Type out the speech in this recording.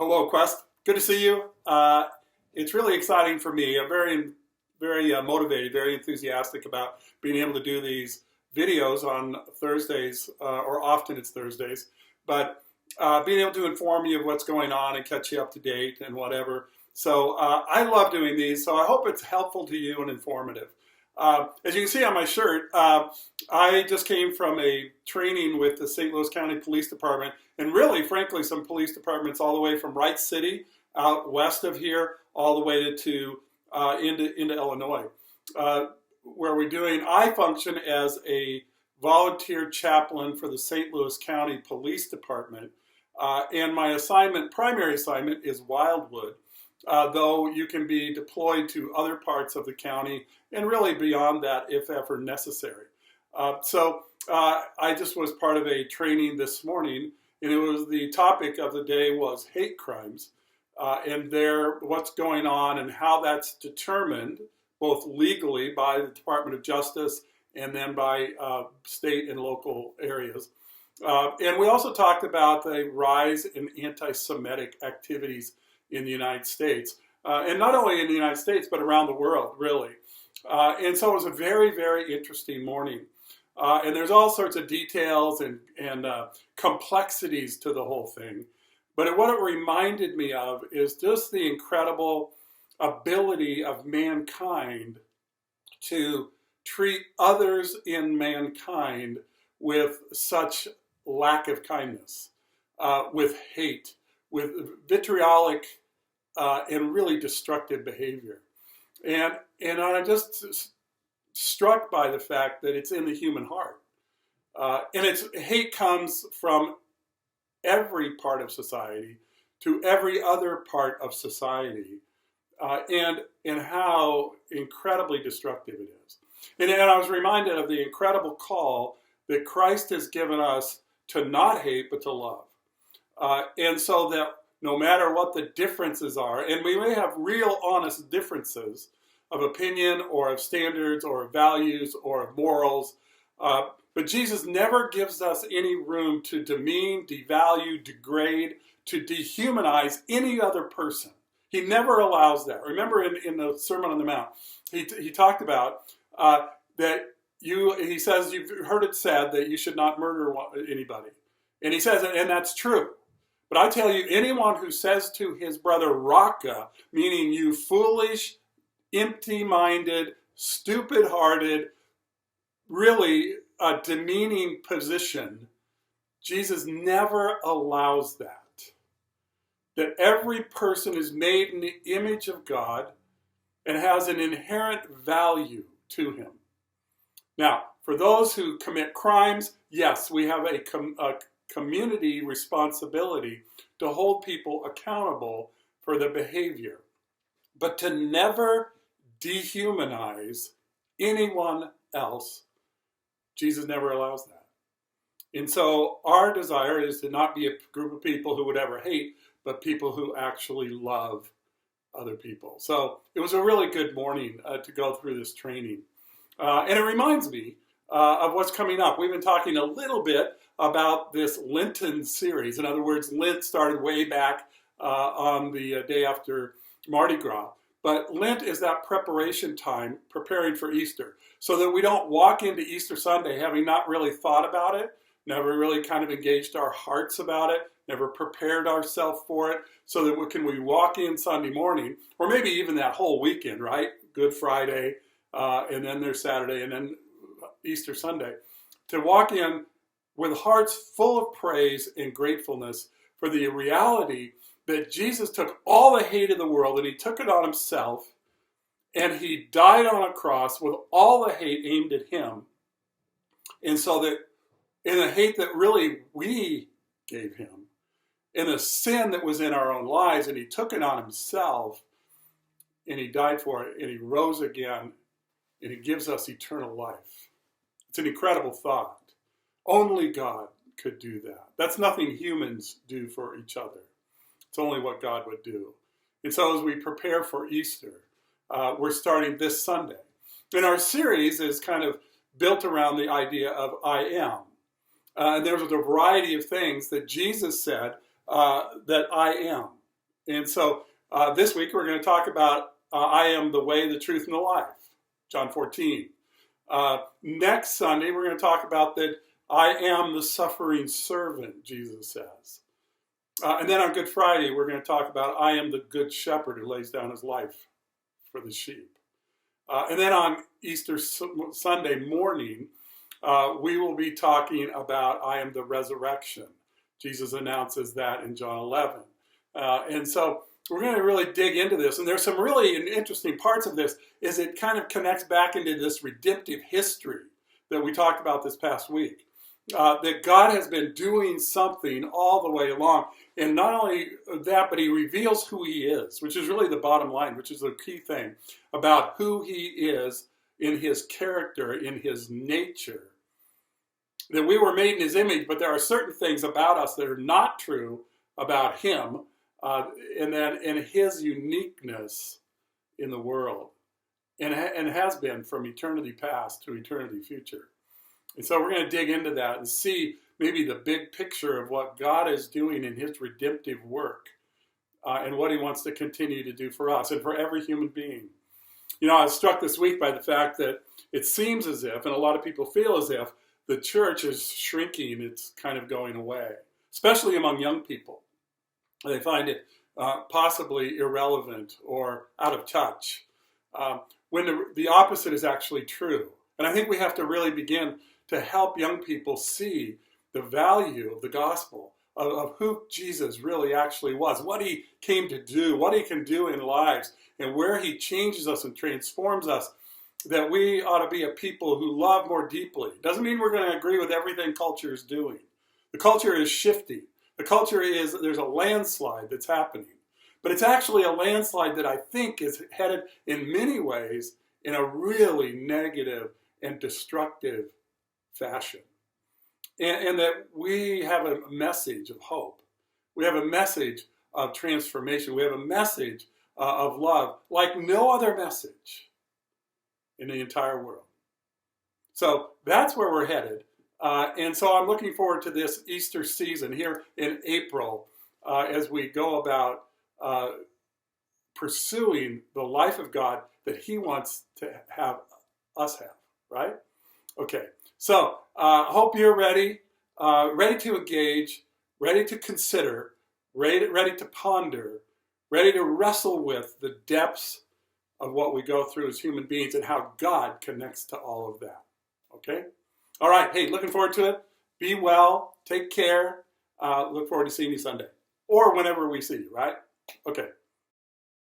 Hello, Quest. Good to see you. It's really exciting for me. I'm very motivated, very enthusiastic about being able to do these videos on Thursdays, or often it's Thursdays, but being able to inform you of what's going on and catch you up to date and whatever. So I love doing these, so I hope it's helpful to you and informative. As you can see on my shirt, I just came from a training with the St. Louis County Police Department, and really, frankly, some police departments all the way from Wright City, out west of here, all the way to into Illinois, where we're doing. I function as a volunteer chaplain for the St. Louis County Police Department, and my primary assignment, is Wildwood. Though you can be deployed to other parts of the county and really beyond that if ever necessary. So I just was part of a training this morning, and it was the topic of the day was hate crimes, and what's going on and how that's determined both legally by the Department of Justice and then by state and local areas. And we also talked about the rise in anti-Semitic activities in the United States, and not only in the United States, but around the world, really. And so it was a very, very interesting morning. And there's all sorts of details and complexities to the whole thing. But what it reminded me of is just the incredible ability of mankind to treat others in mankind with such lack of kindness, with hate, with vitriolic and really destructive behavior. And I'm just struck by the fact that it's in the human heart. And hate comes from every part of society to every other part of society, and how incredibly destructive it is. And I was reminded of the incredible call that Christ has given us to not hate, but to love. And so that no matter what the differences are, and we may have real honest differences of opinion or of standards or of values or of morals, but Jesus never gives us any room to demean, devalue, degrade, to dehumanize any other person. He never allows that. Remember in the Sermon on the Mount, he talked about that he says, you've heard it said that you should not murder anybody. And he says, and that's true. But I tell you, anyone who says to his brother, Raka, meaning you foolish, empty-minded, stupid-hearted, really a demeaning position, Jesus never allows that. That every person is made in the image of God and has an inherent value to him. Now, for those who commit crimes, yes, we have a community responsibility to hold people accountable for their behavior, but to never dehumanize anyone else, Jesus never allows that. And so our desire is to not be a group of people who would ever hate, but people who actually love other people. So it was a really good morning to go through this training. And it reminds me of what's coming up. We've been talking a little bit about this Lenten series. In other words, Lent started way back on the day after Mardi Gras. But Lent is that preparation time, preparing for Easter, so that we don't walk into Easter Sunday having not really thought about it, never really kind of engaged our hearts about it, never prepared ourselves for it, so that we walk in Sunday morning, or maybe even that whole weekend, right? Good Friday, and then there's Saturday, and then Easter Sunday, to walk in with hearts full of praise and gratefulness for the reality that Jesus took all the hate of the world and he took it on himself, and he died on a cross with all the hate aimed at him. And so that in the hate that really we gave him, in the sin that was in our own lives, and he took it on himself, and he died for it, and he rose again, and he gives us eternal life. It's an incredible thought. Only God could do that. That's nothing humans do for each other. It's only what God would do. And so as we prepare for Easter, we're starting this Sunday. And our series is kind of built around the idea of I am. And there's a variety of things that Jesus said that I am. And so this week we're going to talk about I am the way, the truth, and the life, John 14. Next Sunday we're going to talk about that I am the suffering servant, Jesus says. And then on Good Friday we're going to talk about I am the good shepherd who lays down his life for the sheep. And then on Easter Sunday morning, we will be talking about I am the resurrection. Jesus announces that in John 11. And so we're going to really dig into this. And there's some really interesting parts of this is it kind of connects back into this redemptive history that we talked about this past week. That God has been doing something all the way along. And not only that, but he reveals who he is, which is really the bottom line, which is the key thing about who he is in his character, in his nature. That we were made in his image, but there are certain things about us that are not true about him, and then in his uniqueness in the world, and has been from eternity past to eternity future. And so we're going to dig into that and see maybe the big picture of what God is doing in his redemptive work and what he wants to continue to do for us and for every human being. You know, I was struck this week by the fact that it seems as if, and a lot of people feel as if, the church is shrinking, it's kind of going away, especially among young people. They find it possibly irrelevant or out of touch, when the opposite is actually true. And I think we have to really begin to help young people see the value of the gospel, of who Jesus really actually was, what he came to do, what he can do in lives, and where he changes us and transforms us, that we ought to be a people who love more deeply. Doesn't mean we're going to agree with everything culture is doing. The culture is shifting. The culture is, there's a landslide that's happening. But it's actually a landslide that I think is headed in many ways in a really negative and destructive fashion. And that we have a message of hope. We have a message of transformation. We have a message of love like no other message in the entire world. So that's where we're headed. And so I'm looking forward to this Easter season here in April as we go about pursuing the life of God that he wants to have us have, right? Okay, so hope you're ready, ready to engage, ready to consider, ready to ponder, ready to wrestle with the depths of what we go through as human beings and how God connects to all of that, okay? All right, hey, looking forward to it. Be well, take care. Look forward to seeing you Sunday or whenever we see you, right? Okay.